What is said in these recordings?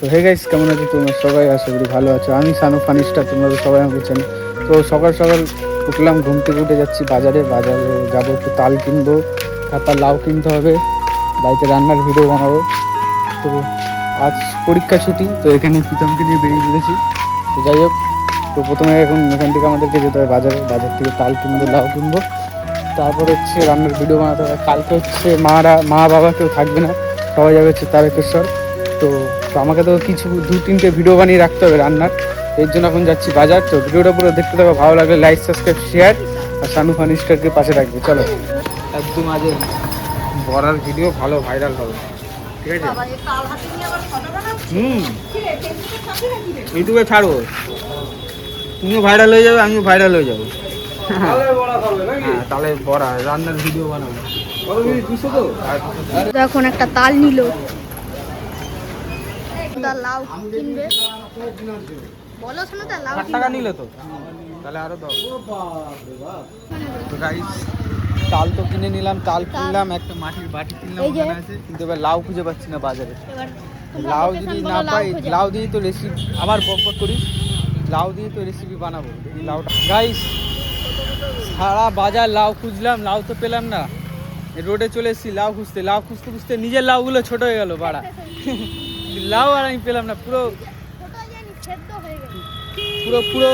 তো hey guys, কেমন আছো তোমরা সবাই? আশা করি ভালো আছো। আমি সানু ফানিস্টার, তোমরা তো সবাই আমাকে চেনো। তো সকাল সকাল উঠলাম, ঘুম থেকে উঠে যাচ্ছি বাজারে যাবো, একটু তাল কিনবো, তারপর লাউ কিনতে হবে, বাড়িতে রান্নার ভিডিও বানাবো। তো আজ পরীক্ষা ছুটি, তো এখানে প্রীতমকে নিয়ে বেরিয়ে পড়েছি। তো যাই হোক, তো প্রথমে এখন এখান থেকে আমাদেরকে যেতে হবে বাজার থেকে তাল কিনবো, লাউ কিনবো, তারপর হচ্ছে রান্নার ভিডিও বানাতে হবে। কালকে হচ্ছে মা বাবা কেউ থাকবে না, সবাই যাবে হচ্ছে তারকেশ্বর। তো তো আমাকে তো কিছু 2-3টে ভিডিও বানিয়ে রাখতে হবে রান্নার, এর জন্য এখন যাচ্ছি বাজার। তো ভিডিওটা পুরো দেখতে থাকো, ভালো লাগলে লাইক, সাবস্ক্রাইব, শেয়ার, আর সানু ফানিস্টারকে পাশে রাখবে। চলো, একদম আজ বড়ার ভিডিও ভালো ভাইরাল হবে, ঠিক আছে? ইউটিউবে ছাড়বো, তুমিও ভাইরাল হয়ে যাবে, আমিও ভাইরাল হয়ে যাবো। হ্যাঁ, তাহলে বড়া রান্নার ভিডিও বানাবো। এখন একটা তাল নিল, লাউ কিনবে, বলো শোনো, লাউ 60 টাকা নিলে তো, তাহলে আরো দাও। তো গাইস, তাল তো কিনে নিলাম, তাল কিনলাম, একটা মাটির বাটি কিনলাম ওখানে আছে, কিন্তু এবার লাউ খুঁজে পাচ্ছি না বাজারে। লাউ যদি না পাই, লাউ দিয়ে তো রেসিপি আবার বক করিস, লাউ দিয়ে তো রেসিপি বানাবো। দেখি লাউটা। গাইস, সারা বাজার লাউ খুঁজলাম, লাউ তো পেলাম না। রোডে চলে এসেছি লাউ খুঁজতে খুঁজতে নিজের লাউগুলো ছোট হয়ে গেল বাড়া। লাউ আর আমি পেলাম না, পুরো পুরো পুরো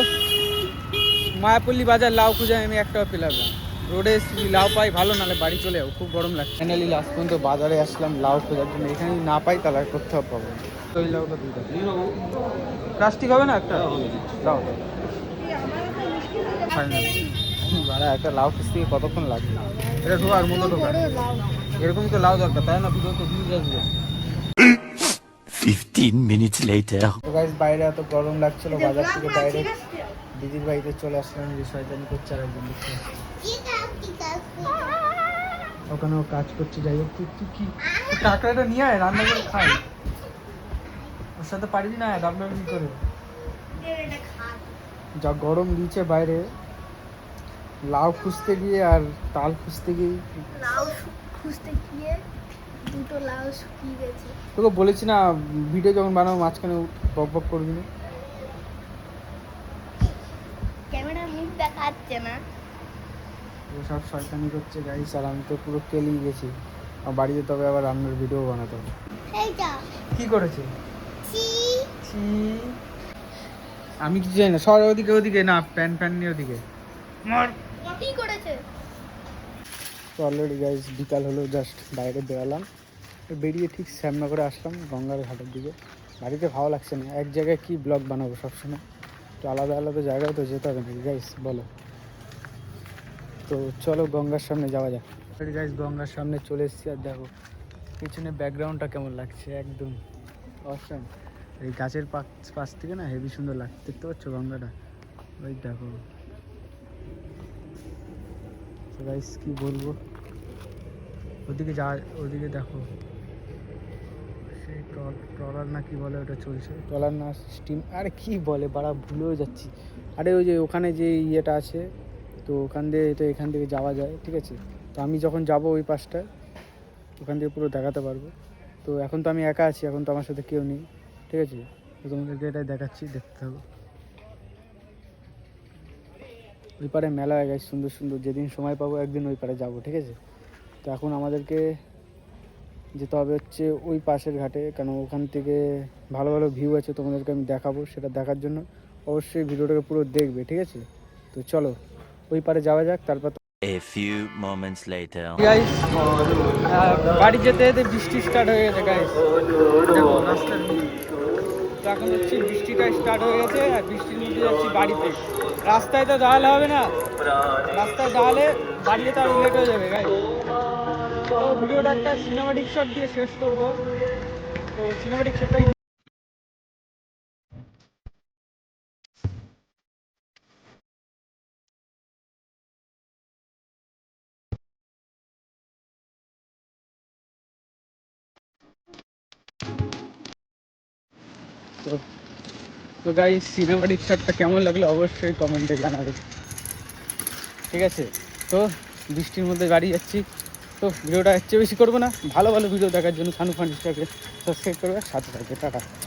মায়াপল্লী বাজার লাউ খুঁজে আমি একটাও পেলাম না। রোডে এসেছি, লাউ পাই ভালো, নাহলে বাড়ি চলে যাবো, খুব গরম লাগছে। ফাইনালি লাস্ট পর্যন্ত বাজারে আসলাম লাউ খোঁজার জন্য। এখানে না পাই তাহলে আর করতে হবে পাবো। তো ওই লাউটা দুইটা প্লাস্টিক হবে না, একটা লাউ ফাইনালি। একটা লাউ খুঁজতে কতক্ষণ লাগবে? এটা ঢোকার মতো ঢোকা, এরকমই তো লাউ দরকার, তাই না? ভিডিও তো ভিউজ আসবে। 15 minutes later. তো গাইস, বাইরে এত গরম লাগছিল, বাজার থেকে ডাইরেক্ট দিদির বাড়িতে চলে আসলাম। যে শয়তানি করছে আর একজন দেখতে, ওখানেও কাজ করছে। যাই হোক, তুই কি কাঁকড়াটা নিয়ে আয়, রান্না করে খাই। ওর সাথে পারবি না ডাবলা কি করে? যা গরম দিচ্ছে বাইরে, লাউ খুঁজতে গিয়ে আর তাল খুঁজতে গিয়ে, দুটো লাউ শুকিয়ে গেছে। তোকে বলেছি না, ভিডিও যখন বানাবো মাঝখানে বক বক করবি না। ক্যামেরার মুখ দেখাচ্ছে না, ও সব শয়তানি করছে গাইস, আর আমি তো পুরো কেলিয়ে গেছি। আর বাড়িতে তবে আবার রান্নার ভিডিও বানাতে হবে। কি করেছে? আমি কিছু জানি না, সর ওদিকে না, প্যান নিয়ে ওদিকে মার। কি করেছে? তো অলরেডি গাইস বিকাল হলো, জাস্ট বাইরে বেরালাম, বেরিয়ে ঠিক সামনে করে আসলাম গঙ্গার ঘাটের দিকে। বাড়িতে ভালো লাগছে না, এক জায়গায় কি ব্লগ বানাবো সবসময়, তো আলাদা আলাদা জায়গায় তো যেতে হবে নাকি গাইস, বলো? তো চলো গঙ্গার সামনে যাওয়া যাক। গাইস, গঙ্গার সামনে চলে এসেছি, আর দেখো পিছনে ব্যাকগ্রাউন্ডটা কেমন লাগছে, একদম অসাম। এই গাছের পাশ থেকে না হেভি সুন্দর লাগছে, দেখতে পাচ্ছ গঙ্গাটা? ওই দেখো। তো গাইস, কি বলবো, ওদিকে দেখো, সেই ট্রলার না কি বলে ওটা চলছে, ট্রলার না স্টিম, আরে কি বলে বাড়া, ভুলেও যাচ্ছি। আরে ওই যে ওখানে যে ইয়েটা আছে, তো ওখান দিয়ে তো এখান থেকে যাওয়া যায়, ঠিক আছে? তো আমি যখন যাব ওই পাশটায়, ওখান থেকে পুরো দেখাতে পারবো। তো এখন তো আমি একা আছি, এখন তো আমার সাথে কেউ নেই, ঠিক আছে? তো তোমাদেরকে এটাই দেখাচ্ছি, দেখতে থাকো। ওই পারে মেলা হয়ে গেছে সুন্দর সুন্দর, যেদিন সময় পাবো একদিন ওই পারে যাবো, ঠিক আছে? তো এখন আমাদেরকে যেতে হবে হচ্ছে ওই পাশের ঘাটে, কারণ ওখান থেকে ভালো ভালো ভিউ আছে, তোমাদেরকে আমি দেখাবো। সেটা দেখার জন্য অবশ্যই ভিডিওটাকে পুরো দেখবে, ঠিক আছে? তো চলো ওই পারে যাওয়া যাক। তারপর A few moments later. Guys, বাড়ি যেতে যেতে বৃষ্টি স্টার্ট হয়ে গেছে গাইস, দেখো রাস্তার ভিউ। তো এখন হচ্ছে বৃষ্টিটা স্টার্ট হয়ে গেছে, আর বৃষ্টির মধ্যে যাচ্ছি বাড়িতে। রাস্তায় তো দাঁড়ালে হবে না, রাস্তায় দাঁড়ালে বাড়িতে তো আরো লেট হয়ে যাবে গাইস। তো ভিডিওটা একটা সিনেমাটিক শট দিয়ে শেষ করবো। তো সিনেমাটিক শটটা তো তো গাইস, সিনেমাটিক শটটা কেমন লাগলো অবশ্যই কমেন্টে জানাবে, ঠিক আছে? তো বৃষ্টির মধ্যে গাড়ি যাচ্ছি, তো ভিডিওটা এর চেয়ে বেশি করবো না। ভালো ভালো ভিডিও দেখার জন্য সানু ফানিস্টারকে সাবস্ক্রাইব করবে, সাথে থাকবে। টাটা।